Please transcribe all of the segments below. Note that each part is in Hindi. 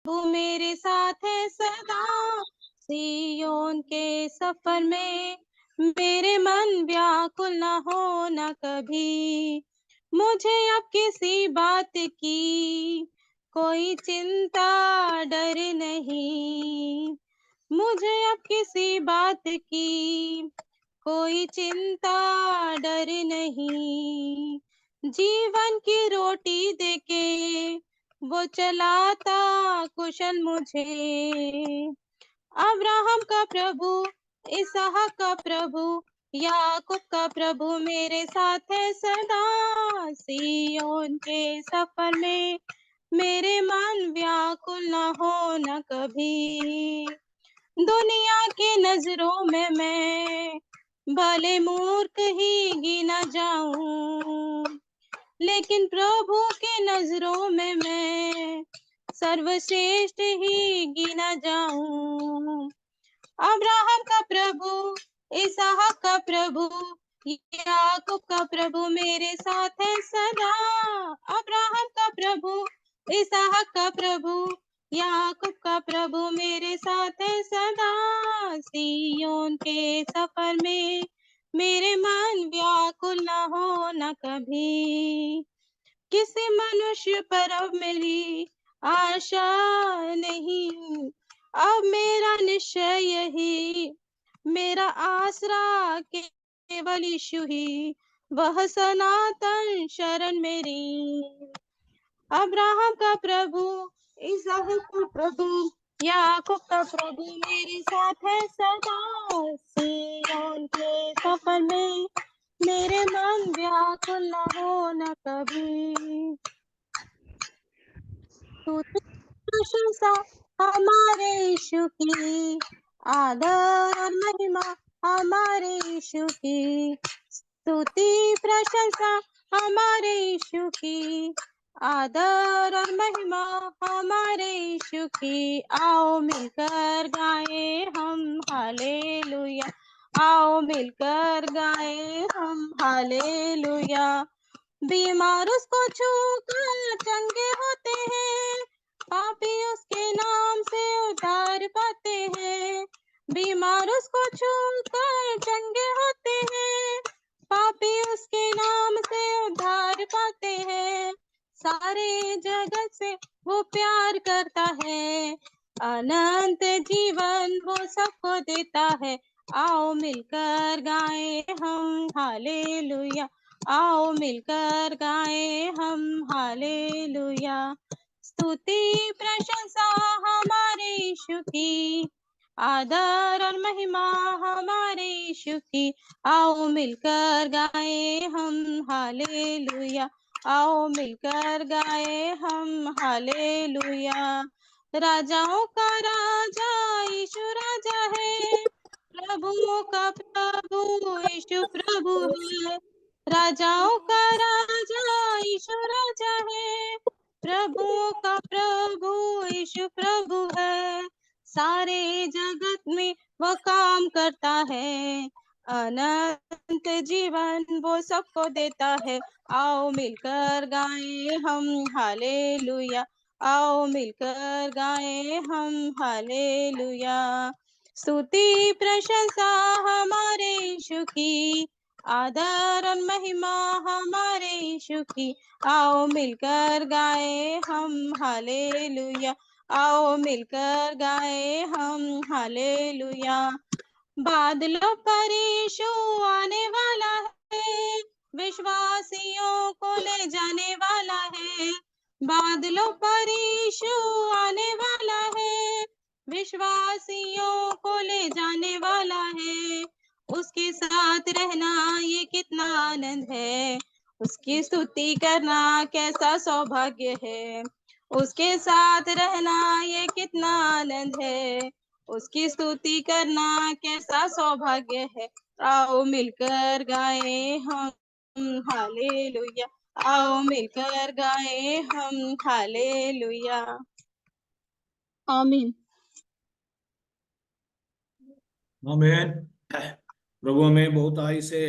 वो मेरे साथ है सदा, सियोन के सफर में मेरे मन व्याकुल न हो न कभी। मुझे अब किसी बात की कोई चिंता डर नहीं, मुझे अब किसी बात की कोई चिंता डर नहीं। जीवन की रोटी देके वो चलाता कुशल मुझे। अब्राहम का प्रभु, इसहाक का प्रभु, याकूब का प्रभु मेरे साथ है सदा, सिय्योन के सफर में मेरे मन व्याकुल न हो न कभी। दुनिया की नजरों में मैं भले मूर्ख ही गिना जाऊं, लेकिन प्रभु के नजरों में मैं सर्वश्रेष्ठ ही गिना जाऊं। अब्राहम का प्रभु, इसहाक का प्रभु, याकूब का प्रभु मेरे साथ है सदा। अब्राहम का प्रभु, इसहाक का प्रभु, याकूब का प्रभु मेरे साथ है सदा। सिय्योन के सफर में मेरे मन व्याकुल न हो न कभी। किसी मनुष्य पर अब मेरी आशा नहीं, अब मेरा निश्चय यही, मेरा आसरा केवल यीशु ही, वह सनातन शरण मेरी। अब्राहम का प्रभु, इसहाक का प्रभु, याकूब का प्रभु मेरे साथ है सदा। सिय्योन के सफर में मेरे मन व्याकुल न हो न कभी। स्तुति प्रशंसा हमारे यीशु की, आदर और महिमा हमारे यीशु की। स्तुति प्रशंसा हमारे यीशु की, आदर और महिमा हमारे यीशु की। आओ मिलकर गाए हम हालेलुया, आओ मिलकर गाए हम हालेलुया। बीमार उसको छूकर चंगे होते हैं, पापी उसके नाम से उद्धार पाते हैं। बीमार उसको छूकर चंगे होते हैं, पापी उसके नाम से उद्धार पाते हैं। सारे जगत से वो प्यार करता है, अनंत जीवन वो सबको देता है। आओ मिलकर गाए हम हालेलुया, आओ मिलकर गाए हम हालेलुया। स्तुति प्रशंसा हमारे यीशु की, आदर और महिमा हमारे यीशु की। आओ मिलकर गाए हम हालेलुया, आओ मिलकर गाए हम हालेलुया। राजाओं का राजा यीशु राजा है, प्रभुओं का प्रभु यीशु प्रभु है। राजाओं का राजा यीशु राजा है, प्रभुओं का प्रभु यीशु प्रभु है। सारे जगत में वो काम करता है, अनंत जीवन वो सबको देता है। आओ मिलकर गाए हम हालेलुया, आओ मिलकर गाए हम हालेलुया। स्तुति प्रशंसा हमारे यीशु की, आदर और महिमा हमारे यीशु की। आओ मिलकर गाए हम हालेलुया, आओ मिलकर गाए हम हालेलुया। बादलों पर यीशु आने वाला है, विश्वासियों को ले जाने वाला है। बादलों पर यीशु आने वाला है, विश्वासियों को ले जाने वाला है। उसके साथ रहना ये कितना आनंद है, उसकी स्तुति करना कैसा सौभाग्य है। उसके साथ रहना ये कितना आनंद है, उसकी स्तुति करना कैसा सौभाग्य है। आओ मिलकर गाए हम हालेलुया, आओ मिलकर गाए हम हालेलुया। आमीन। आमीन। प्रभु हमें बहुत आई से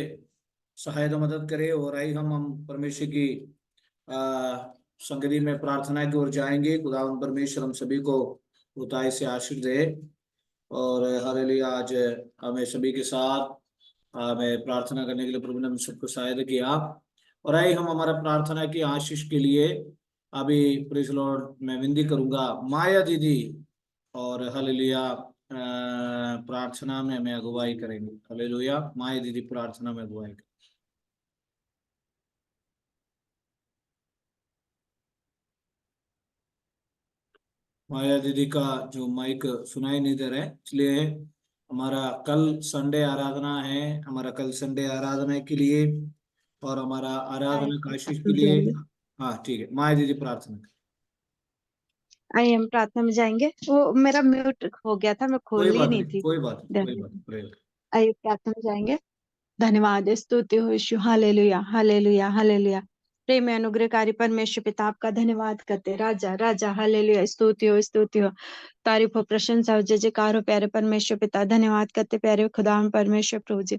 सहायता मदद करे और आई हम परमेश्वर की संगति में प्रार्थना की ओर जाएंगे। खुदावंद परमेश्वर हम सभी को उताई से आशीष दे। और हालेलुया, आज हमें सभी के साथ हमें प्रार्थना करने के लिए प्रभु ने हम सबको सहायता किया। और आइए हम हमारा प्रार्थना की आशीष के लिए अभी प्रेज लॉर्ड मैं विनती करूंगा माया दीदी, और हालेलुया प्रार्थना में हमें अगुवाई करेंगे। हालेलुया, माया दीदी प्रार्थना में अगुवाई करेंगे। माया दीदी का जो माइक सुनाई नहीं दे रहा है, इसलिए हमारा कल संडे आराधना है। हमारा कल संडे आराधना के लिए और हमारा आराधना का आशीष के लिए, हाँ ठीक है, माया दीदी प्रार्थना करें। आइए हम प्रार्थना में जाएंगे। वो मेरा म्यूट हो गया था, मैं खोल कोई ही बात नहीं नहीं, थी। कोई बात नहीं, कोई बात नहीं, प्रेयर। आइए प्रार्थना में जाएंगे। धन्यवाद, स्तुति हो यीशु। हालेलुया, हालेलुया, हालेलुया। प्रेम में अनुग्रहकारी परमेश्वर पिता, आपका धन्यवाद करते। राजा राजा, हालेलुया, स्तुति हो, स्तुति हो, तारीफ हो, प्रशंसा हो, जय जयकार हो प्यारे परमेश्वर पिता। धन्यवाद करते प्यारे खुदाम परमेश्वर प्रभु जी।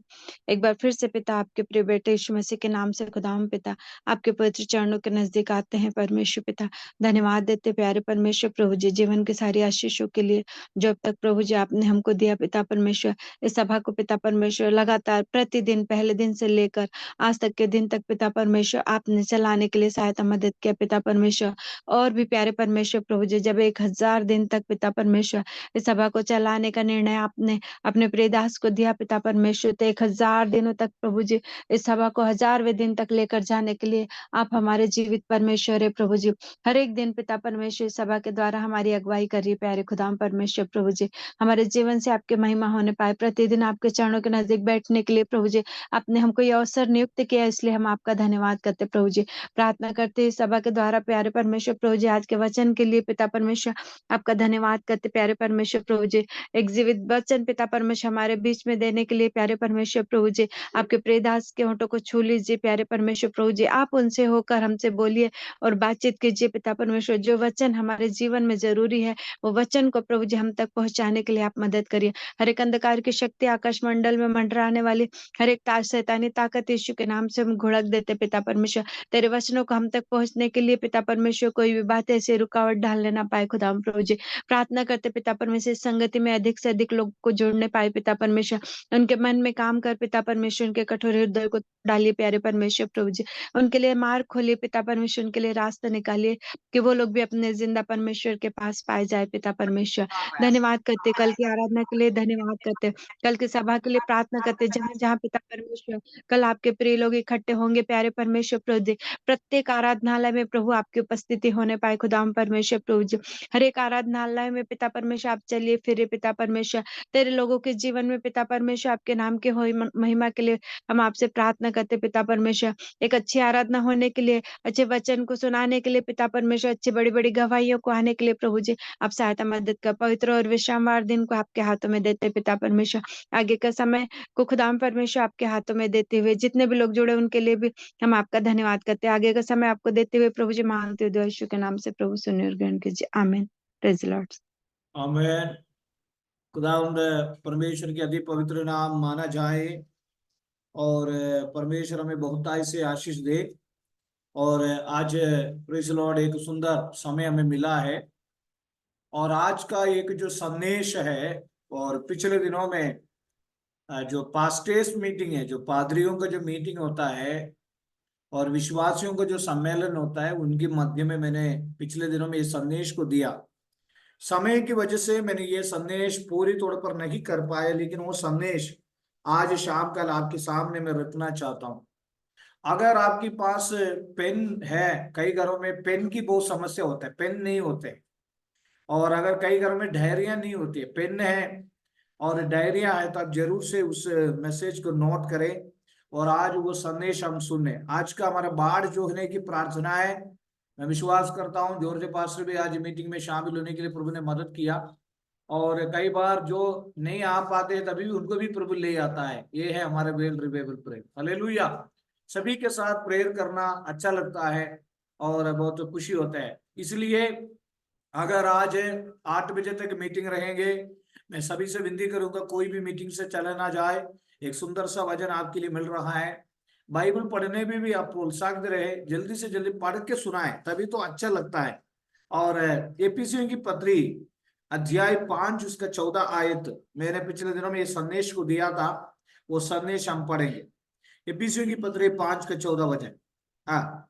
एक बार फिर से पिता आपके प्रिय बेटे यीशु मसीह के नाम से खुदाम पिता आपके पवित्र चरणों के नजदीक आते हैं परमेश्वर पिता। धन्यवाद देते प्यारे परमेश्वर प्रभु जी, जीवन की सारी आशीषों के लिए जो अब तक प्रभु जी आपने हमको दिया पिता परमेश्वर। इस सभा को पिता परमेश्वर लगातार प्रतिदिन पहले दिन से लेकर आज तक के दिन तक पिता परमेश्वर आपने चलाने के लिए सहायता मदद किया पिता परमेश्वर। और भी प्यारे परमेश्वर प्रभु जी, जब 1000 दिन तक पिता परमेश्वर इस सभा को चलाने का निर्णय आपने अपने प्रिय दास को दिया पिता परमेश्वर, तो 1000 दिनों तक प्रभु जी इस सभा को 1000वें दिन तक लेकर जाने के लिए आप हमारे जीवित परमेश्वर है प्रभु जी। हर एक दिन पिता परमेश्वर इस सभा के द्वारा हमारी अगुवाई कर रही प्यारे खुदाम परमेश्वर प्रभु जी। हमारे जीवन से आपके महिमा होने पाए, प्रतिदिन आपके चरणों के नजदीक बैठने के लिए प्रभु जी आपने हमको ये अवसर नियुक्त किया, इसलिए हम आपका धन्यवाद करते प्रभु जी। प्रार्थना करते इस सभा के द्वारा प्यारे परमेश्वर प्रभु जी आज के वचन के लिए पिता परमेश्वर आपका धन्यवाद करते प्यारे परमेश्वर प्रभु जी। एक जीवित वचन पिता परमेश्वर हमारे बीच में देने के लिए प्यारे परमेश्वर प्रभु जी आपके प्रियदास के होंठों को छू लीजिए प्यारे परमेश्वर प्रभु जी। आप उनसे होकर हमसे बोलिए और बातचीत कीजिए पिता परमेश्वर। जो वचन हमारे जीवन में जरूरी है वो वचन को प्रभु जी हम तक पहुंचाने के लिए आप मदद करिए। हर एक अंधकार की शक्ति आकाश मंडल में मंडराने वाली हर एक शैतानी ताकत यीशु के नाम से हम घुड़क देते पिता परमेश्वर। तेरे वचनों को हम तक पहुंचने के लिए पिता परमेश्वर कोई भी बात ऐसी रुकावट डालने ना पाए खुदा प्रभु जी। प्रार्थना करते पिता परमेश्वर इस संगति में अधिक से अधिक लोग को जोड़ने पाए पिता परमेश्वर। उनके मन में काम कर पिता परमेश्वर, उनके कठोर हृदय को डालिए प्यारे परमेश्वर प्रभु जी। उनके लिए मार्ग खोलिए पिता परमेश्वर, उनके लिए रास्ता निकालिए कि वो लोग भी अपने जिंदा परमेश्वर के पास पाए जाए पिता परमेश्वर। धन्यवाद करते कल की आराधना के लिए, धन्यवाद करते कल की सभा के लिए, प्रार्थना करते जहां जहां पिता परमेश्वर कल आपके प्रिय लोग इकट्ठे होंगे प्यारे परमेश्वर प्रभु जी। प्रत्येक आराधनालय में प्रभु आपकी उपस्थिति होने पाए खुदाम परमेश्वर प्रभु जी। हर एक आराधनालय में पिता परमेश्वर आप चलिए फिरे पिता परमेश्वर। तेरे लोगों के जीवन में पिता परमेश्वर आपके नाम के महिमा के लिए हम आपसे प्रार्थना करते पिता परमेश्वर। एक अच्छी आराधना होने के लिए, अच्छे वचन को सुनाने के लिए पिता परमेश्वर, अच्छी बड़ी बड़ी गवाहियों को आने के लिए प्रभु जी आप सहायता मदद कर। पवित्र और विश्रामवार दिन को आपके हाथों में देते पिता परमेश्वर। आगे का समय को खुदाम परमेश्वर आपके हाथों में देते हुए जितने भी लोग जुड़े उनके लिए भी हम आपका धन्यवाद करते हैं। आगे का समय आपको देते हुए प्रभु जी मांगते हुए यीशु के नाम से प्रभु सुनिए और ग्रहण कीजिए, आमीन। Praise the Lord. आमीन। खुदावंद परमेश्वर के अति पवित्र नाम माना जाए और परमेश्वर हमें बहुताई से आशीष दे। और आज प्रेज लॉर्ड एक सुंदर समय हमें मिला है। और आज का एक जो संदेश है, और पिछले दिनों में जो पास्टेस मीटिंग है, जो पादरियों का जो मीटिंग होता है और विश्वासियों का जो सम्मेलन होता है, उनके मध्य में मैंने पिछले दिनों में इस संदेश को दिया। समय की वजह से मैंने ये संदेश पूरी तौर पर नहीं कर पाया, लेकिन वो संदेश आज शाम कल आपके सामने मैं रखना चाहता हूँ। अगर आपके पास पेन है, कई घरों में पेन की बहुत समस्या होता है, पेन नहीं होते। और अगर कई घरों में डायरिया नहीं होती है, पेन है और डायरिया है, तो आप जरूर से उस मैसेज को नोट करें और आज वो संदेश हम सुने। आज का हमारा बाढ़ जो होने की प्रार्थना है। मैं विश्वास करता हूँ जॉर्ज पास्टर भी आज मीटिंग में शामिल होने के लिए प्रभु ने मदद किया। और कई बार जो नहीं आ पाते हैं तभी भी उनको भी प्रभु ले आता है। ये है हमारे वेल रिवाइवल प्रेयर। हालेलुया। सभी के साथ प्रेयर करना अच्छा लगता है और बहुत खुशी होता है। इसलिए अगर आज 8 बजे तक मीटिंग रहेंगे, मैं सभी से विनती करूंगा कोई भी मीटिंग से चला ना जाए। एक सुंदर सा वचन आपके लिए मिल रहा है। बाइबल पढ़ने में भी आप प्रोत्साहित रहे, जल्दी से जल्दी पढ़ के सुनाए, तभी तो अच्छा लगता है। और एफिसियों की पत्री अध्याय 5 उसका 14 आयत, मैंने पिछले दिनों में ये संदेश को दिया था, वो संदेश हम पढ़ेंगे। एफिसियों की पत्री 5 का 14 वचन। हाँ,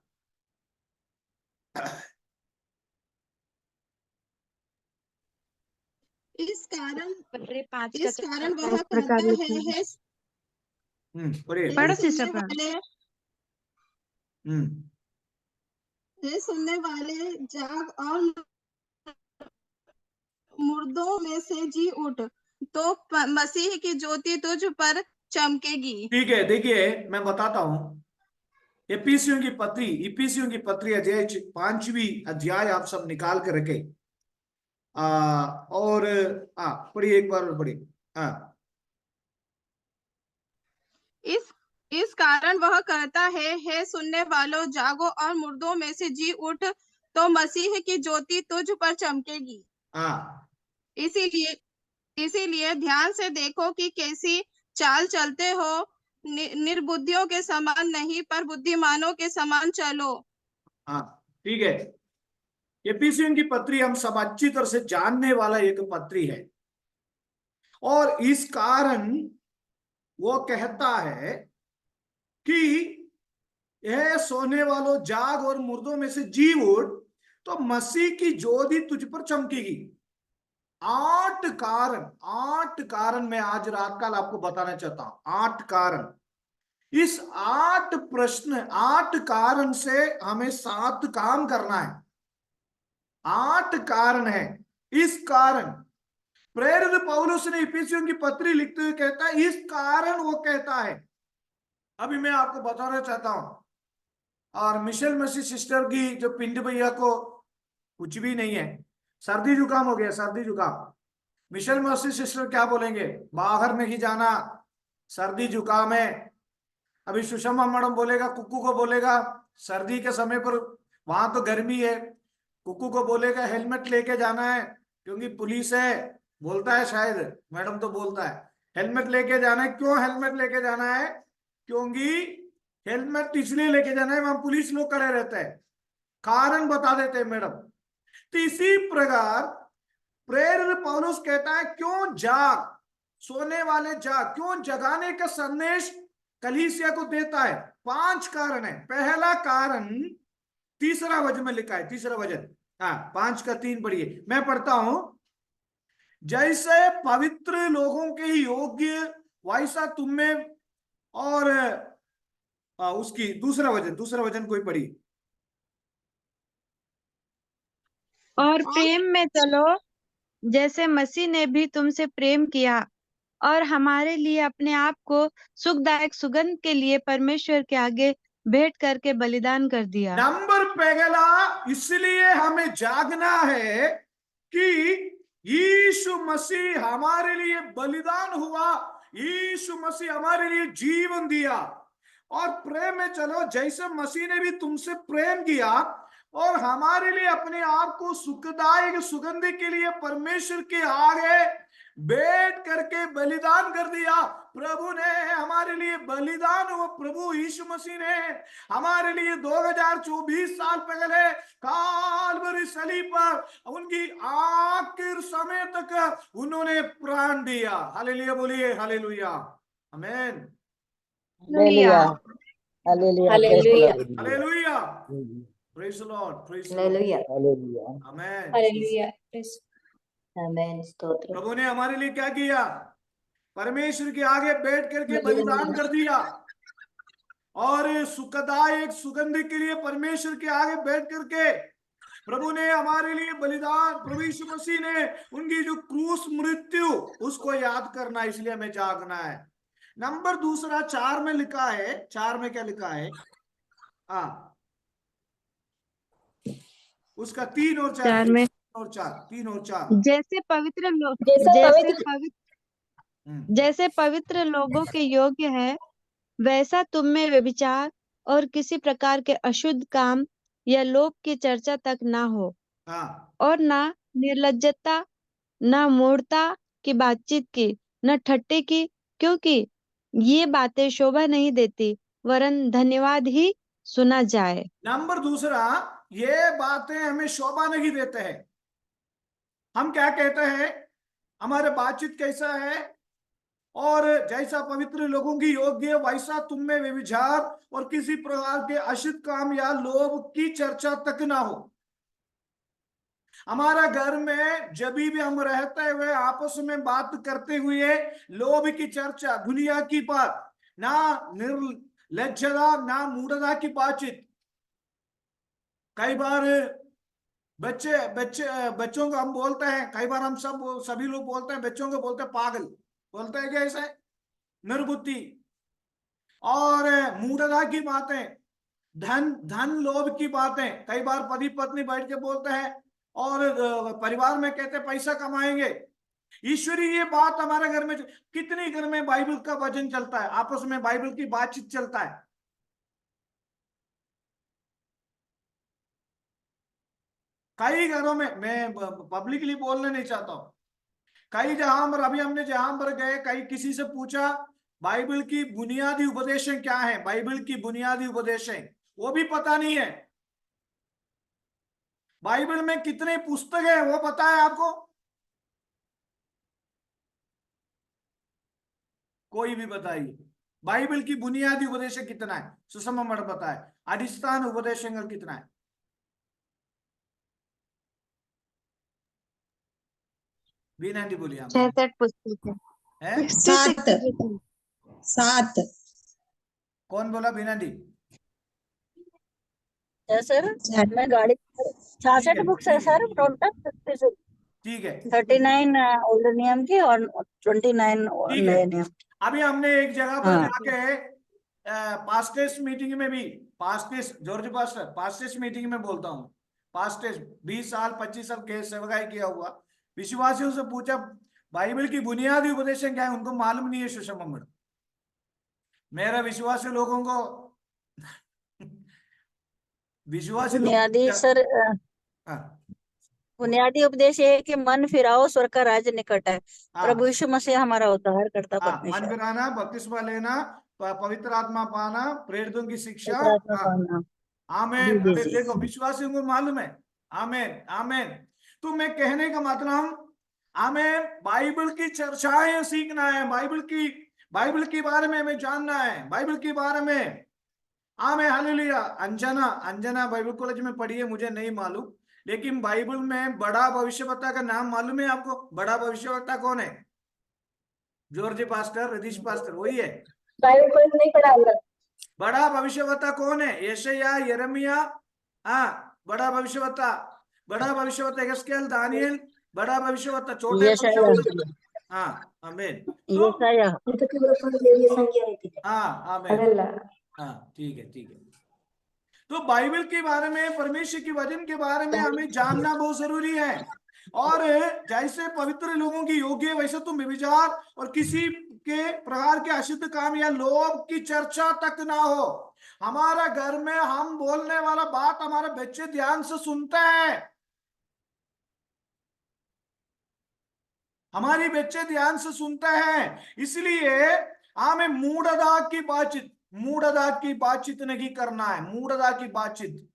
इस कारण पत्री 5 का इस कारण 14 वह इस प्रकार कहता लिखा है। पढ़िए हे पढ़ो पढ़िए। सिस्टर प्राण। सुनने वाले जाग और मुर्दों में से जी उठ, तो मसीह की ज्योति तुझ पर चमकेगी। ठीक है, देखिए मैं बताता हूं। इफिसियों की पत्री अध्याय 5वीं अध्याय आप सब निकाल के रखे। और पढ़िए, एक बार पढ़िए। हाँ, इस कारण वह कहता है, हे सुनने वालों जागो और मुर्दों में से जी उठ, तो मसीह की ज्योति तुझ पर चमकेगी। हाँ, इसीलिए इसीलिए ध्यान से देखो कि कैसी चाल चलते हो, निर्बुद्धियों के समान नहीं पर बुद्धिमानों के समान चलो। हाँ, ठीक है। एफिसियों की पत्री हम सब अच्छी तरह से जानने वाला एक पत्री है, और इस कारण वो कहता है कि यह सोने वालों जाग और मुर्दों में से जी उठ, तो मसीह की ज्योति तुझ पर चमकेगी। 8 कारण मैं आज रात काल आपको बताना चाहता हूं। 8 कारण। इस 8 कारण से हमें 7 काम करना है। 8 कारण है। इस कारण प्रेरित पौलुस ने इफिसियों की पत्री लिखते हुए कहता है, इस कारण वो कहता है। अभी मैं आपको बताना चाहता हूं। और मिशेल मसीह सिस्टर की जो पिंड भैया को कुछ भी नहीं है, सर्दी जुकाम हो गया, सर्दी जुकाम। मिशेल मसीह सिस्टर क्या बोलेंगे? बाहर नहीं जाना, सर्दी जुकाम है। अभी सुषमा मैडम बोलेगा, कुक्कू को बोलेगा सर्दी के समय पर, वहां तो गर्मी है, कुक्कू को बोलेगा हेलमेट लेके जाना है क्योंकि पुलिस है, बोलता है शायद, मैडम तो बोलता है हेलमेट लेके जाना है। क्यों हेलमेट लेके जाना है? क्योंकि हेलमेट इसलिए लेके जाना है, वहां पुलिस लोग खड़े रहते हैं, कारण बता देते हैं मैडम। तो इसी प्रकार प्रेरित पौलुस कहता है, क्यों जाग, सोने वाले जाग, क्यों जगाने का संदेश कलीसिया को देता है। 5 कारण है। पहला कारण तीसरा वचन में लिखा है, तीसरा वचन। 5 का 3 पढ़िए, मैं पढ़ता हूं। जैसे पवित्र लोगों के योग्य वैसा तुम में, और उसकी दूसरा वचन कोई पढ़िए। और प्रेम में चलो, जैसे मसीह ने भी तुमसे प्रेम किया और हमारे लिए अपने आप को सुखदायक सुगंध के लिए परमेश्वर के आगे भेंट करके बलिदान कर दिया। नंबर पहला, इसलिए हमें जागना है कि यीशु मसीह हमारे लिए बलिदान हुआ, यीशु मसीह हमारे लिए जीवन दिया। और प्रेम में चलो, जैसे मसीह ने भी तुमसे प्रेम किया और हमारे लिए अपने आप को सुखदायक सुगंध के लिए परमेश्वर के आगे बैठ करके बलिदान कर दिया। प्रभु ने हमारे लिए बलिदान हुआ, प्रभु यीशु मसीह ने हमारे लिए 2024 साल पहले काल्वरी सलीब पर उनकी आखिर समय तक उन्होंने प्राण दिया। हालेलुया, बोलिए हालेलुया, आमीन। Hallelujah. Hallelujah. Praise the Hallelujah. Lord. Hallelujah, Mhm. Praise the Lord, praise the Lord, Hallelujah. Hallelujah. आमीन। Hallelujah. Praise. Amen. स्तोत्र. प्रभु ने हमारे लिए क्या किया? परमेश्वर के आगे बैठ करके बलिदान कर दिया, और सुखदायक सुगंध के लिए परमेश्वर के आगे बैठ करके प्रभु ने हमारे लिए बलिदान, प्रभु यीशु मसीह ने उनकी जो क्रूस मृत्यु, उसको याद करना, इसलिए हमें जागना है। नंबर दूसरा 4 में लिखा है, 4 में क्या लिखा है? उसका 3 और 4 4 में 3 और 4। जैसे पवित्र लोग जैसे जैसे पवित्र पवित्र जैसे पवित्र लोगों के योग्य है, वैसा तुम में व्यभिचार और किसी प्रकार के अशुद्ध काम या लोभ की चर्चा तक ना हो, हाँ, और ना निर्लज्जता, न मूढ़ता की बातचीत की, न ठट्टे की, क्योंकि ये बातें शोभा नहीं देती। वरन धन्यवाद ही सुना जाए। नंबर दूसरा, ये बातें हमें शोभा नहीं देते हैं। हम क्या कहते हैं, हमारे बातचीत कैसा है, और जैसा पवित्र लोगों की योग्य वैसा तुम में व्यभिचार और किसी प्रकार के अशुद्ध काम या लोभ की चर्चा तक ना हो। हमारा घर में जब भी हम रहते हुए आपस में बात करते हुए लोभ की चर्चा, दुनिया की बात, ना निर्लज्जता ना मूढ़ता की बातचीत। कई बार बच्चों को हम बोलते हैं, कई बार हम सभी लोग बोलते हैं, बच्चों को बोलते हैं पागल, बोलते हैं कैसे, निर्बुद्धि और मूढ़ता की बातें, धन लोभ की बातें। कई बार पति पत्नी बैठ के बोलते हैं और परिवार में कहते हैं पैसा कमाएंगे। ईश्वरीय ये बात हमारे घर में, कितने घर में बाइबल का वचन चलता है, आपस में बाइबल की बातचीत चलता है। कई घरों में, मैं पब्लिकली बोलने नहीं चाहता हूं, कई जहां पर अभी हमने जहां पर गए, कई किसी से पूछा बाइबल की बुनियादी उपदेशें क्या है, बाइबल की बुनियादी उपदेशें वो भी पता नहीं है। बाइबल में कितने पुस्तक है वो पता है आपको? कोई भी बताइए, बाइबल की बुनियादी उपदेश कितना है? सुषमा मठ बताए, अधिष्ठान उपदेश कितना है? बीना जी बोलिए। 66 पुस्तक है। हैं? 66 7 कौन बोला? बीना जी। सर मैं गाड़ी 66 बुक्स है सर टोटल। ठीक है 39 ओल्ड नियम की और 29 ठीक है। नए नियम। अभी हमने एक जगह पर हाँ। जाके पास्टेस मीटिंग में भी, पास्टेस जॉर्ज पास्टर, पास्टेस मीटिंग में बोलता हूँ, पास्टेस 20 साल 25 साल के सेवकाई किया हुआ विश्वासियों से पूछा बाइबल की बुनियादी उपदेश क्या है, उनको मालूम नहीं है। सुषमा मठ, मेरा विश्वासी लोगों को विश्वासी बुनियादी सर हाँ, बुनियादी उपदेश ये है कि मन फिराओ, स्वर्ग का राज्य निकट है। हाँ, प्रभु यीशु मसीह हमारा उद्धार करता हाँ, मन परमेश्वर। फिराना, बपतिस्मा लेना, पवित्र आत्मा पाना, प्रेरितों की शिक्षा। पवित्र आत्मा हाँ, पाना। आमेन। जी, अरे जी। देखो विश्वासियों को मालूम है। आमेन आमेन। तो मैं कहने का मतलब, हमें बाइबल की चर्चाएं सीखना है, बाइबल के बारे में हमें जानना है, बाइबल के बारे में। Amen hallelujah. Anjana Bible college में पढ़ी है, मुझे नहीं मालूम, लेकिन बाइबल में बड़ा भविष्यवक्ता का नाम मालूम है आपको? बड़ा भविष्यवक्ता कौन है? जॉर्ज पास्टर, रदीश पास्टर, वही है। बाइबल कॉलेज नहीं पढ़ा अंदर। बड़ा भविष्यवक्ता कौन है? यशायाह, यिर्मयाह, हाँ, बड़ा भविष्यवक्ता यहेजकेल, दानियेल, बड़ा भविष्यवक्ता, छोटे भविष्यवक्ता। हाँ आमीन। तो हाँ आमीन। हाँ ठीक है। तो बाइबल के बारे में, परमेश्वर की वचन के बारे में हमें जानना बहुत जरूरी है। और जैसे पवित्र लोगों की योग्य वैसे तुम व्यभिचार और किसी के प्रकार के अशुद्ध काम या लोभ की चर्चा तक ना हो। हमारा घर में हम बोलने वाला बात हमारे बच्चे ध्यान से सुनते हैं, हमारी बच्चे ध्यान से सुनते हैं। इसलिए हमें मूढ़ता की बातचीत नहीं करना है, मूढ़ता की बातचीत।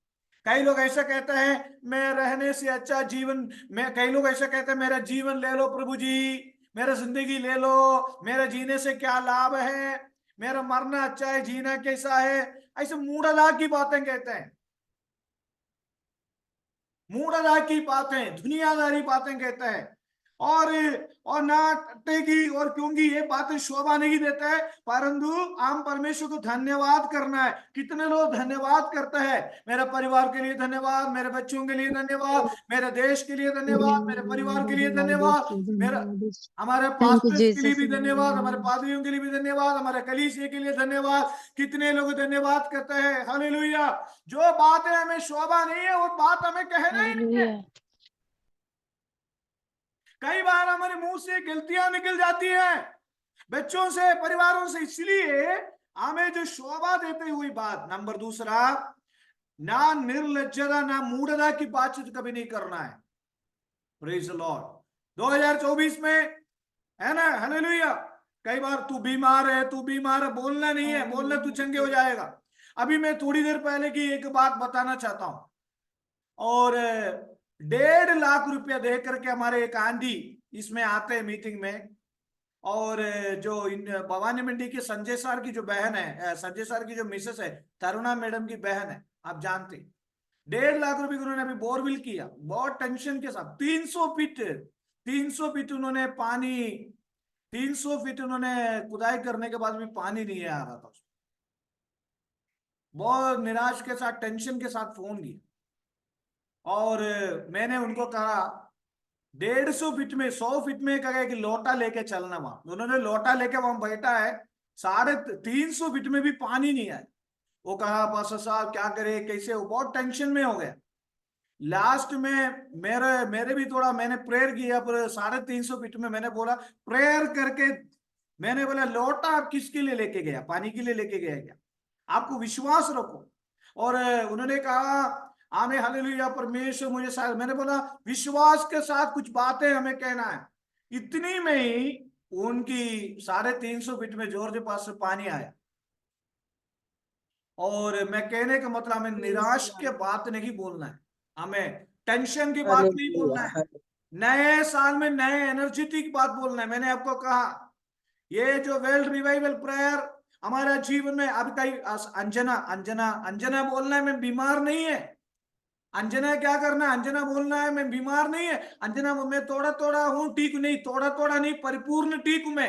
कई लोग ऐसा कहते हैं मैं रहने से अच्छा जीवन, कई लोग ऐसा कहते हैं मेरा जीवन ले लो प्रभु जी, मेरा जिंदगी ले लो, मेरा जीने से क्या लाभ है, मेरा मरना अच्छा है, जीना कैसा है। ऐसे मूढ़ता की बातें कहते हैं, मूढ़ता की बातें, दुनियादारी बातें कहते हैं। और नाटकी, और क्योंकि ये बातें शोभा नहीं देता है, परंतु आम परमेश्वर को धन्यवाद करना है। कितने लोग धन्यवाद करते हैं? मेरे परिवार के लिए धन्यवाद, मेरे बच्चों के लिए धन्यवाद, मेरे देश के लिए धन्यवाद, मेरे परिवार के लिए धन्यवाद, मेरा हमारे पास्टर्स के लिए भी धन्यवाद, हमारे पादरियों के लिए भी धन्यवाद, हमारे कलीसिया के लिए धन्यवाद। कितने लोग धन्यवाद करते हैं। हालेलुया। जो बातें हमें शोभा नहीं है वो बात हमें कहना ही नहीं है। कई बार हमारे मुंह से गलतियां निकल जाती हैं, बच्चों से, परिवारों से। इसलिए हमें जो शोभा देते हुई बात, नंबर दूसरा, ना निर्लज्जता ना मूढ़ता की बातचीत कभी नहीं करना है। Praise the Lord. 2024 में है ना, हालेलुया, कई बार तू बीमार है, तू बीमार है, बोलना नहीं है, बोलना तू चंगे हो जाएगा। अभी मैं थोड़ी देर पहले की एक बात बताना चाहता हूं। और 1.5 लाख रुपया दे करके हमारे एक आंटी इसमें आते हैं मीटिंग में। और जो इन भवानी मंडी के संजय सर की जो बहन है, संजय सर की जो मिसेस है, तरुणा मैडम की बहन है, आप जानते, 1.5 लाख रुपए उन्होंने अभी बोरवेल किया, बहुत टेंशन के साथ। 300 फीट उन्होंने पानी, 300 फीट उन्होंने खुदाई करने के बाद भी पानी नहीं आ रहा था। बहुत निराश के साथ, टेंशन के साथ फोन किया। और मैंने उनको कहा 150 फीट में, 100 फीट में कहा कि लोटा लेके चलना। वहां उन्होंने लोटा लेके वहां बैठा है, 350 फीट में भी पानी नहीं आया। वो कहा पास्टर साहब क्या करे, कैसे, वो बहुत टेंशन में हो गया। लास्ट में मेरे भी थोड़ा मैंने प्रेयर किया, पर 350 फीट में मैंने बोला प्रेयर करके, मैंने बोला लोटा आप किसके लिए लेके गया, पानी के लिए लेके गया क्या? आपको विश्वास रखो। और उन्होंने कहा आमीन हालेलुया परमेश्वर मुझे शायद, मैंने बोला विश्वास के साथ कुछ बातें हमें कहना है। इतनी में ही उनकी 350 फीट में जोर के पास से पानी आया। और मैं कहने का मतलब हमें निराश के बात नहीं बोलना है, हमें टेंशन की बात नहीं बोलना है, नए साल में नए एनर्जेटिक की बात बोलना है। मैंने आपको कहा ये जो वर्ल्ड रिवाइवल प्रेयर हमारा जीवन में, अभी कई अंजना अंजना अंजना बोलना है मैं बीमार नहीं है। अंजना क्या करना है, अंजना बोलना है मैं बीमार नहीं है। अंजना मैं थोड़ा थोड़ा हूं, ठीक नहीं, थोड़ा थोड़ा नहीं, परिपूर्ण ठीक हूं मैं।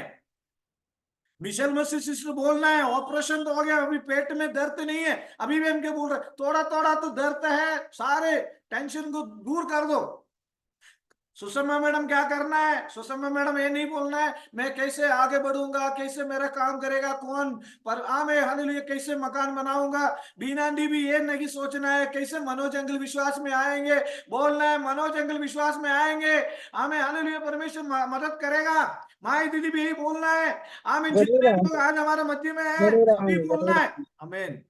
मिशेल मसीह सिस्टर बोलना है ऑपरेशन तो हो गया, अभी पेट में दर्द नहीं है, अभी भी हम क्या बोल रहे, थोड़ा थोड़ा तो दर्द है, सारे टेंशन को दूर कर दो। सुषमा मैडम क्या करना है, सुषमा मैडम ये नहीं बोलना है मैं कैसे आगे बढ़ूंगा, कैसे मेरा काम करेगा कौन, पर आमे हालेलुया कैसे मकान बनाऊंगा। बीना दी भी ये नहीं सोचना है कैसे मनोज अंकल विश्वास में आएंगे, बोलना है मनोज अंकल विश्वास में आएंगे, आमे हालेलुया परमेश्वर मदद करेगा। माई दीदी भी यही बोलना है, आमीन। जितने लोग आज हमारे मध्य में है सभी बोलना है आमीन।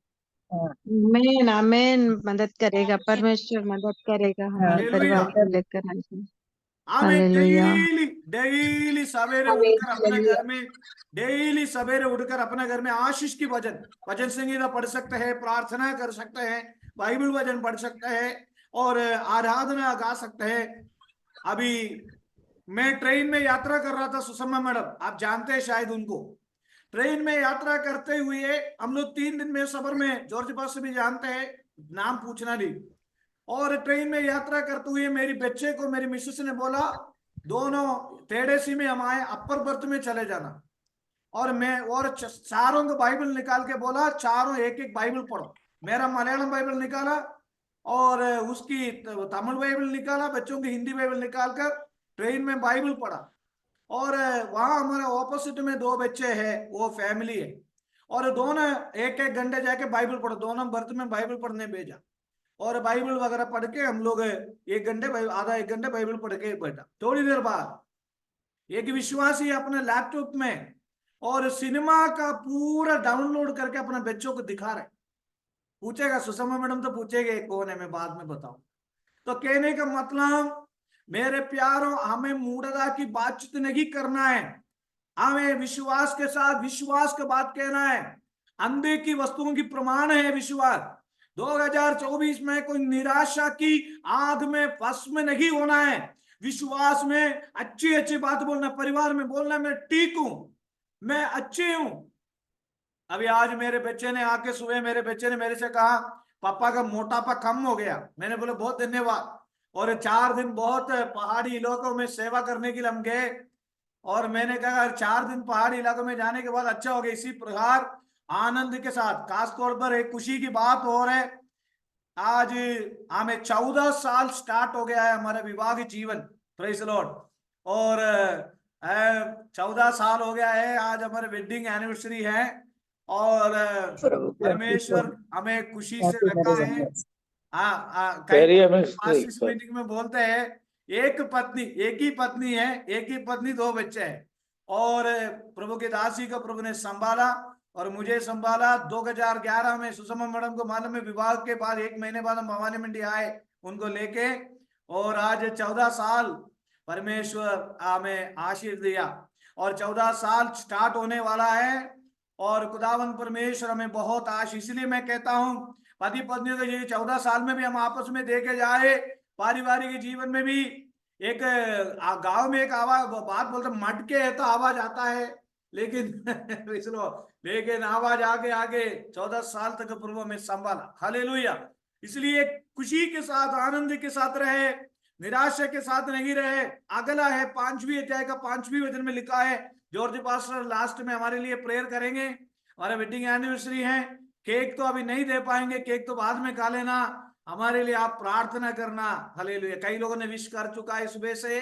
आमेन आमेन, मदद करेगा परमेश्वर, मदद करेगा हमारे हालेलुया परिवार को लेकर। आमीन। हालेलुया डेली सवेरे उठकर अपने घर में, डेली सवेरे उठकर अपने घर में आशीष की भजन संगीता पढ़ सकते हैं, प्रार्थना कर सकते हैं, बाइबल वचन पढ़ सकते हैं और आराधना गा सकते हैं। अभी मैं ट्रेन में यात्रा कर रहा था, सुषमा मैडम आप जानते हैं शायद उनको, ट्रेन में यात्रा करते हुए हम लोग 3 दिन में सफर में, जॉर्ज पास से भी जानते हैं, नाम पूछना नहीं। और ट्रेन में यात्रा करते हुए मेरी बच्चे को मेरी मिसेस ने बोला दोनों थर्ड एसी में हम आए, अपर बर्थ में चले जाना। और मैं और चारों को बाइबल निकाल के बोला चारों एक एक बाइबल पढ़ो। मेरा मलयालम बाइबल निकाला और उसकी तमिल बाइबल निकाला, बच्चों की हिंदी बाइबल निकालकर ट्रेन में बाइबल पढ़ा। और वहां हमारे ऑपोजिट में 2 बच्चे हैं, वो फैमिली है, और दोनों एक एक घंटे जाके बाइबल पढ़ो, दोनों बर्थ में बाइबल पढ़ने भेजा। और बाइबल वगैरह पढ़ के हम लोग 1 घंटे आधा 1 घंटे बाइबल पढ़ के बैठा। थोड़ी देर बाद एक विश्वासी अपने लैपटॉप में और सिनेमा का पूरा डाउनलोड करके अपने बच्चों को दिखा रहे। पूछेगा सुषमा मैडम तो पूछेगा कौन है, मैं बाद में बताऊं। तो कहने का मतलब मेरे प्यारों, हमें मूढ़ता की बातचीत नहीं करना है, हमें विश्वास के साथ विश्वास की बात कहना है। अंधे की वस्तुओं की प्रमाण है विश्वास। 2024 में कोई निराशा की आग में फंस में नहीं होना है, विश्वास में अच्छी अच्छी बात बोलना, परिवार में बोलना मैं ठीक हूं, मैं अच्छी हूं। अभी आज मेरे बच्चे ने आके सुबह मेरे बच्चे ने मेरे से कहा पापा का मोटापा कम हो गया। मैंने बोला बहुत धन्यवाद। और 4 दिन बहुत पहाड़ी इलाकों में सेवा करने के लिए हम गए, और मैंने कहा 4 दिन पहाड़ी इलाकों में जाने के बाद अच्छा हो गया। इसी प्रकार आनंद के साथ खासतौर पर एक खुशी की बात हो रहा है, आज हमें 14 साल स्टार्ट हो गया है हमारा विवाह जीवन, प्रेज लॉर्ड। और 14 साल हो गया है, आज हमारे वेडिंग एनिवर्सरी है। और परमेश्वर हमें खुशी से रखा है। कई मासिक मीटिंग में बोलते हैं एक ही पत्नी है, एक ही पत्नी 2 बच्चे हैं। और प्रभु के दासी को प्रभु ने संभाला और मुझे संभाला। 2011 में सुषमा मैडम को मालूम है, विवाह के बाद 1 महीने बाद हम भवानी मंडी आए उनको लेके, और आज 14 साल परमेश्वर हमें आशीष दिया। और 14 साल स्टार्ट होने वाला है। और खुदावन परमेश्वर हमें बहुत आशीष, इसलिए मैं कहता हूं पति पत्नी को ये 14 साल में भी हम आपस में देखे जाए, पारिवारिक जीवन में भी। एक गांव में एक आवाज बात बोलते मटके है तो आवाज आता है, लेकिन लेकिन आवाज आगे आगे 14 साल तक प्रभु में संभाला। हालेलुया। इसलिए खुशी के साथ, आनंद के साथ रहे, निराशा के साथ नहीं रहे। अगला है 5वीं अध्याय का 5वीं वचन में लिखा है, जॉर्ज पास्टर लास्ट में हमारे लिए प्रेयर करेंगे। हमारा वेडिंग एनिवर्सरी है, केक तो अभी नहीं दे पाएंगे, केक तो बाद में खा लेना, हमारे लिए आप प्रार्थना करना। हालेलुया। कई लोगों ने विश कर चुका है सुबह से,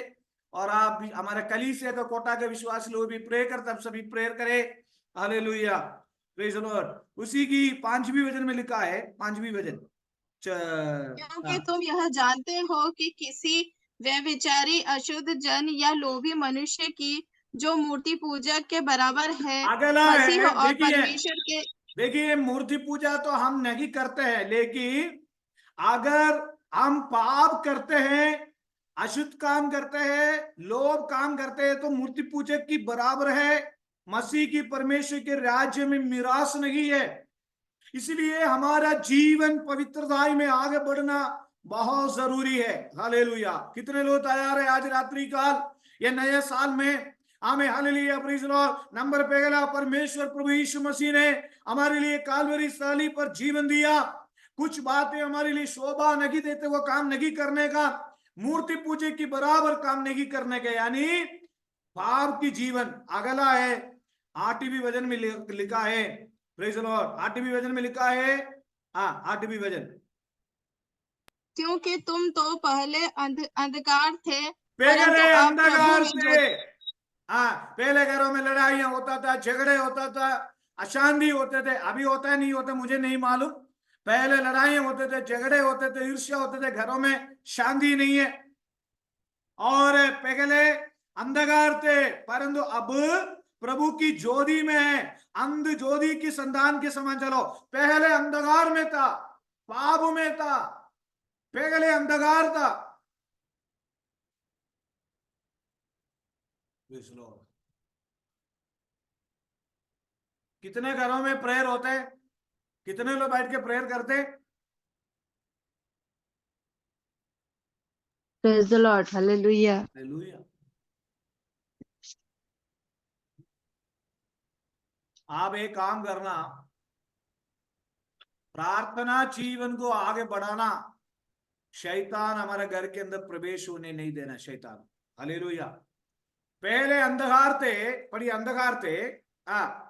और आप भी हमारे कलीसिया का कोटा के विश्वासी लोग भी प्रे कर, तब सभी प्रेयर करें। Hallelujah, praise the Lord. उसी की 5वीं वचन में लिखा है, 5वीं वचन, क्योंकि तुम यह जानते हो कि किसी व्यभिचारी, अशुद्ध जन या लोभी मनुष्य की जो मूर्ति पूजक के बराबर है, अगला मसीह है, और परमेश्वर के। देखिए मूर्ति पूजा तो हम नहीं करते हैं, लेकिन अगर हम पाप करते हैं, अशुद्ध काम करते हैं, लोभ काम करते हैं, तो मूर्ति पूजक की बराबर है। मसीह की परमेश्वर के राज्य में मिरास नहीं है। इसलिए हमारा जीवन पवित्रता में आगे बढ़ना बहुत जरूरी है। हालेलुया। कितने लोग तैयार है आज रात्रि काल ये नए साल में हमें, hallelujah, praise the Lord. Number पहला, परमेश्वर प्रभु यीशु मसीह ने हमारे लिए कालवरी स्थाली पर जीवन दिया। कुछ बातें हमारे लिए शोभा नहीं देते, वो काम नहीं करने का, मूर्ति पूजे की बराबर काम नहीं करने का, यानी पाप की जीवन। अगला है 8वीं वचन में लिखा है, प्रेज द लॉर्ड, 8वीं वचन में लिखा है, हाँ 8वीं वचन, क्योंकि तुम तो पहले अंधकार थे, पहले परंतु अब प्रभु अंधकार में थे। हाँ, पहले घरों में लड़ाइयां होता था, झगड़े होता था, अशांति होते थे। अभी होता है नहीं होता मुझे नहीं मालूम। पहले लड़ाइयां होते थे, झगड़े होते थे, ईर्ष्या होते थे, घरों में शांति नहीं है। और पहले अंधकार थे, परंतु अब प्रभु की ज्योति में है। अंध ज्योति की संतान के समान चलो। पहले अंधकार में था, पाप में था, पहले अंधकार था। कितने घरों में प्रेयर होते हैं, कितने लोग बैठ के प्रेयर करते? Praise the Lord, hallelujah. Hallelujah. आप एक काम करना, प्रार्थना जीवन को आगे बढ़ाना। शैतान हमारे घर के अंदर प्रवेश होने नहीं देना, शैतान। हालेलुया। पहले अंधकार थे, बड़ी अंधकार थे। हाँ,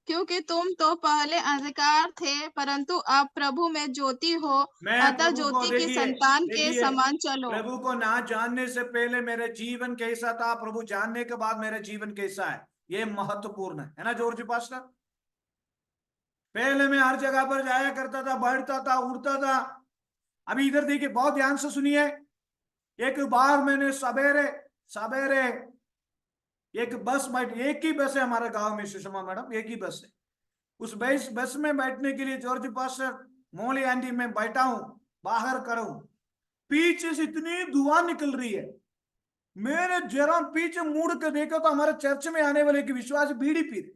क्योंकि तुम तो पहले अंधकार थे, परंतु अब प्रभु में ज्योति हो, मैं अतः प्रभु को, ज्योति के संतान के समान चलो। प्रभु को ना जानने से पहले मेरे जीवन कैसा था, प्रभु जानने के बाद मेरा जीवन कैसा है, ये महत्वपूर्ण है ना जॉर्ज पास्टर। पहले मैं हर जगह पर जाया करता था, बैठता था, उड़ता था। अभी इधर देखिए, बहुत ध्यान से सुनिए। एक बार मैंने सवेरे सवेरे एक बस एक ही बस है हमारे गांव में, सुषमा मैडम, एक ही बस है। उस बस में बैठने के लिए जॉर्ज पास्टर, मोली आंटी में बैठा हूं, बाहर करूं, पीछे से इतनी धुआं निकल रही है। मैंने जरा पीछे मुड़ कर देखा तो हमारे चर्च में आने वाले की विश्वास बीड़ी पी रहे।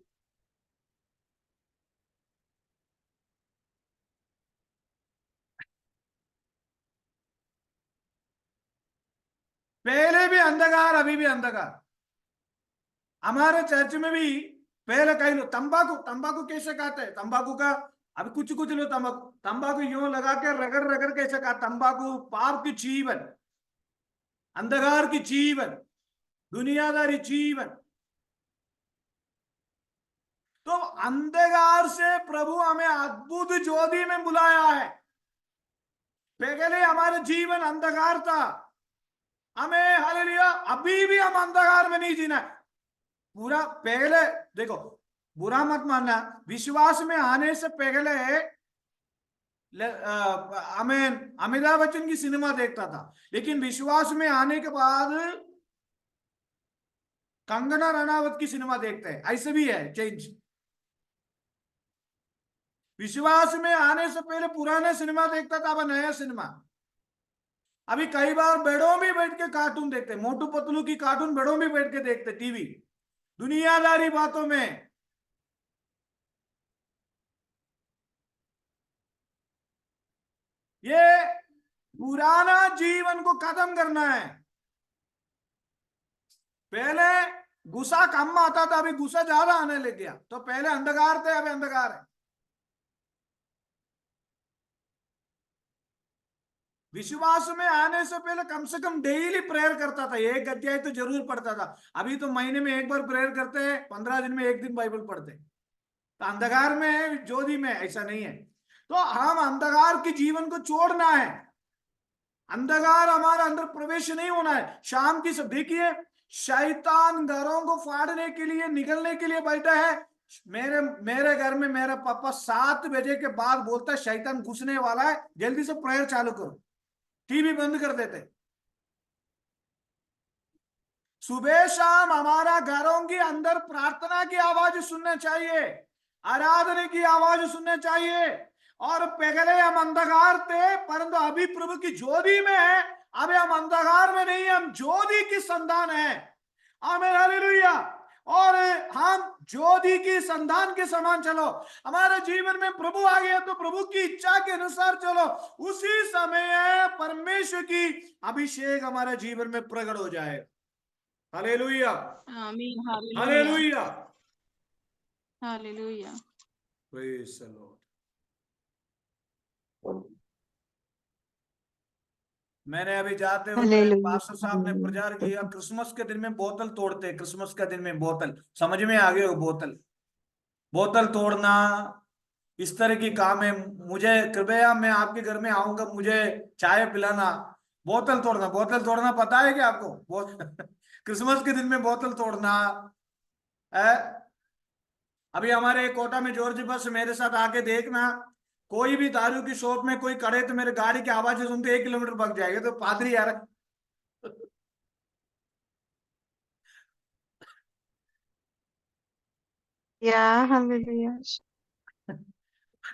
पहले भी अंधकार, अभी भी अंधकार। हमारे चर्च में भी पहले कई लोग तंबाकू कैसे खाते हैं, तंबाकू का अभी कुछ लोग तंबाकू यूं लगा के रगड़ रगड़ कैसे खा। तंबाकू पाप की जीवन, अंधकार की जीवन, दुनियादारी जीवन। तो अंधकार से प्रभु हमें अद्भुत ज्योति में बुलाया है। पहले हमारा जीवन अंधकार था, हमें, हालेलुया, अभी भी हम अंधकार में नहीं जीना। पूरा पहले देखो, बुरा मत मानना, विश्वास में आने से पहले हमें अमिताभ बच्चन की सिनेमा देखता था, लेकिन विश्वास में आने के बाद कंगना रनावत की सिनेमा देखते हैं। ऐसे भी है चेंज। विश्वास में आने से पहले पुराना सिनेमा देखता था, अब नया सिनेमा। अभी कई बार बेडों में बैठ के कार्टून देखते, मोटू पतलू की कार्टून बेडों में बैठ के देखते, टीवी, दुनियादारी बातों में। ये पुराना जीवन को खत्म करना है। पहले गुस्सा कम आता था, अभी गुस्सा ज्यादा आने लग गया। तो पहले अंधकार थे, अभी अंधकार है। विश्वास में आने से पहले कम से कम डेली प्रेयर करता था, एक अध्याय तो जरूर पढ़ता था। अभी तो महीने में एक बार प्रेयर करते हैं, 15 दिन में एक दिन बाइबल पढ़ते। तो अंधकार में है, ज्योति में ऐसा नहीं है। तो हम अंधकार के जीवन को छोड़ना है। अंधकार हमारा अंदर प्रवेश नहीं होना है। शाम की सब देखिए, शैतान घरों को फाड़ने के लिए, निकलने के लिए बैठा है। मेरे घर में मेरा पापा 7 बजे के बाद बोलता है शैतान घुसने वाला है, जल्दी से प्रेयर चालू करो, टीवी बंद कर देते। सुबह शाम हमारा घरों के अंदर प्रार्थना की आवाज सुनना चाहिए, आराधना की आवाज सुनना चाहिए। और पहले हम अंधकार थे, परंतु अभी प्रभु की ज्योति में है। अभी हम अंधकार में नहीं, हम ज्योति की संतान है। आमीन, हालेलुया। और हम ज्योति की संतान के समान चलो। हमारे जीवन में प्रभु आ गया तो प्रभु की इच्छा के अनुसार चलो। उसी समय परमेश्वर की अभिषेक हमारे जीवन में प्रकट हो जाए। हालेलुया, आमीन, हालेलुया, हालेलुया, हालेलुया। Praise the Lord. मैंने अभी जाते हुए हालेलुया, पास्टर साहब ने प्रचार किया, क्रिसमस के दिन में बोतल तोड़ते हैं। क्रिसमस के दिन में बोतल, समझ में आ गए हो? बोतल तोड़ना, इस तरह की काम है। मुझे कृपया, मैं आपके घर में आऊंगा, मुझे चाय पिलाना। बोतल तोड़ना पता है क्या आपको? क्रिसमस के दिन में बोतल तोड़ना है। अभी हमारे कोटा में जॉर्ज बस, मेरे साथ आके देखना, कोई भी दारू की शॉप में कोई करे तो मेरे गाड़ी की आवाज सुनते 1 किलोमीटर भाग जाएगा। तो पादरी यार हालेलुया।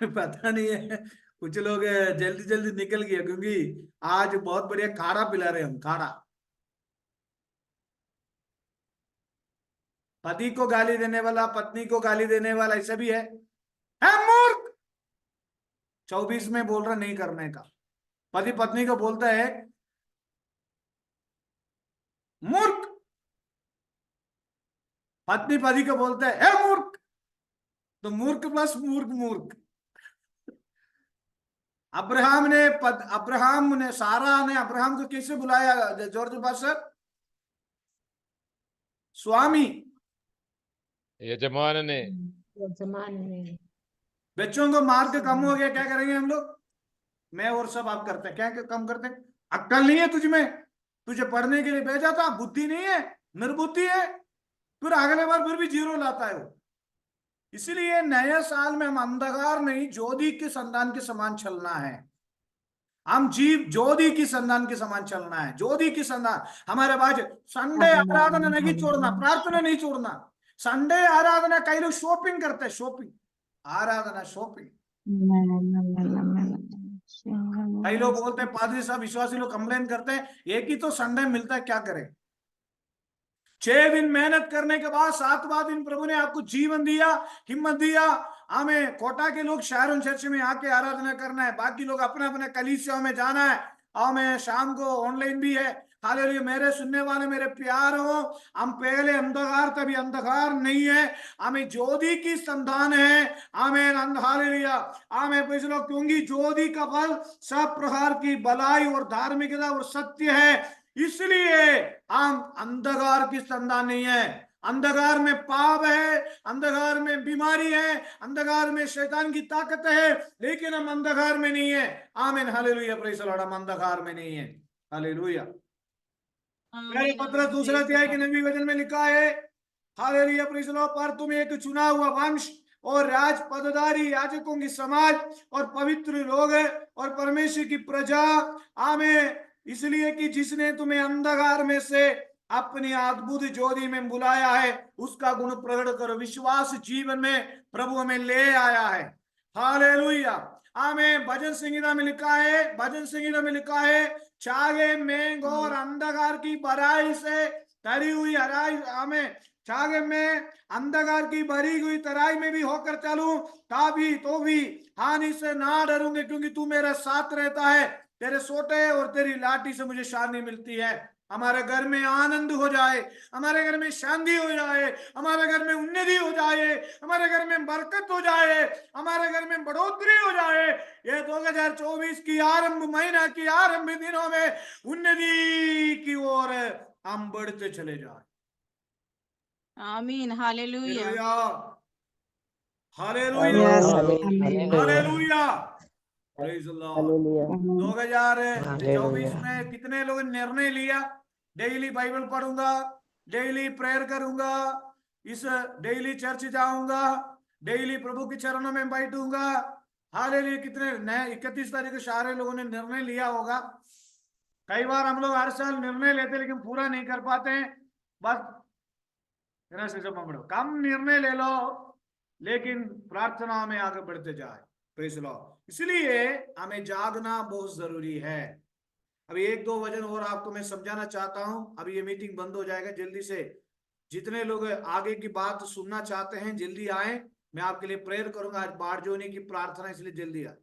पता नहीं है, कुछ लोग जल्दी जल्दी निकल गए, क्योंकि आज बहुत बढ़िया खाड़ा पिला रहे हम, खाड़ा। पति को गाली देने वाला, पत्नी को गाली देने वाला, ऐसा भी है मूर्ख। 24 में बोल रहा नहीं करने का। पति पत्नी को बोलता है मूर्ख, पत्नी पति को बोलता है मूर्ख। तो मूर्ख प्लस मूर्ख। सारा ने अब्राहम को कैसे बुलाया जॉर्ज पास्टर? स्वामी, यजमान ने। बच्चों को मार के कम हो गया, क्या करेंगे हम लोग? मैं और सब आप करते हैं, क्या कम करते हैं? अक्ल नहीं है तुझ में, तुझे पढ़ने के लिए भेजा था, बुद्धि नहीं है, निर्बुद्धि है, फिर अगले बार फिर भी 0 लाता है वो। इसीलिए नए साल में हम अंधकार नहीं, ज्योति के संतान के समान चलना है। हम ज्योति की संतान के समान चलना है, ज्योति की संतान। हमारे पास संडे आराधना नहीं छोड़ना, प्रार्थना नहीं छोड़ना। संडे आराधना, कई लोग शॉपिंग करते हैं, शॉपिंग, आराधना शॉपिंग। कई लोग बोलते हैं पादरी साहब, विश्वासी लोग कंप्लेन करते हैं, एक ही तो संडे मिलता है, क्या करें? 6 दिन मेहनत करने के बाद 7वां दिन प्रभु ने आपको जीवन दिया, हिम्मत दिया। हमें कोटा के लोग शहरों चर्च में आके आराधना करना है, बाकी लोग अपने अपने कलीसिया में जाना है। हमें शाम को ऑनलाइन भी है। हालेलुया। मेरे सुनने वाले मेरे प्यार हो, हम पहले अंधकार थे, अभी अंधकार नहीं है, हमें ज्योति की संतान है। आमीन, हालेलुया, आमीन, प्रेज़ द लॉर्ड। क्योंकि ज्योति का फल सब प्रकार की भलाई और धार्मिकता और सत्य है, इसलिए हम अंधकार की संतान नहीं है। अंधकार में पाप है, अंधकार में बीमारी है, अंधकार में शैतान की ताकत है, लेकिन हम अंधकार में नहीं है। आमीन, हालेलुया, प्रेज़ द लॉर्ड। हम अंधकार में नहीं है। हालेलुया। पहले पत्र 2 अध्याय के 9वें वचन में लिखा है, हालेलुया, प्रेज़ द लॉर्ड, पर तुम एक चुना हुआ वंश और राज पदधारी, याजकों की समाज और पवित्र लोग और परमेश्वर की प्रजा। आमीन, इसलिए कि जिसने तुम्हें अंधकार में से अपनी अद्भुत ज्योति में बुलाया है, उसका गुण प्रकट करो। विश्वास जीवन में प्रभु हमें ले आया है। हालेलुया। आमें। भजन संगीता में लिखा है, छागे में घोर अंधकार की बराई से तरी हुई हराई, आमें। छागे में अंधकार की भरी हुई तराई में भी होकर चलूं तो भी हानि से ना डरूंगे, क्योंकि तू मेरे साथ रहता है। तेरे सोटे और तेरी लाठी से मुझे शांति मिलती है। हमारे घर में आनंद हो जाए, हमारे घर में शांति हो जाए, हमारे घर में उन्नति हो जाए, हमारे घर में बरकत हो जाए, हमारे घर में बढ़ोतरी हो जाए। ये 2024 की महीना की आरंभ दिनों में उन्नति की ओर हम बढ़ते चले जाए। आमीन। Hallelujah. Hallelujah, Yes. Hallelujah, hallelujah, praise the Lord. Hallelujah, 2024 में कितने लोगों ने निर्णय लिया, डेली बाइबल पढ़ूंगा, डेली प्रेयर करूंगा, इस डेली चर्च जाऊंगा, डेली प्रभु के चरणों में बैठूंगा? हालेलुया। कितने नए 31 तारीख को सारे लोगों ने निर्णय लिया होगा। कई बार हम लोग हर साल निर्णय लेते लेकिन पूरा नहीं कर पाते हैं। बस कम निर्णय ले लो लेकिन प्रार्थना में आगे बढ़ते जाए। Praise Lord. इसलिए हमें जागना बहुत जरूरी है। अभी 1-2 वचन और आपको मैं समझाना चाहता हूं, अभी ये मीटिंग बंद हो जाएगा। जल्दी से जितने लोग आगे की बात सुनना चाहते हैं जल्दी आए, मैं आपके लिए प्रेयर करूंगा। आज बाढ़ जोने की प्रार्थना, इसलिए जल्दी आए।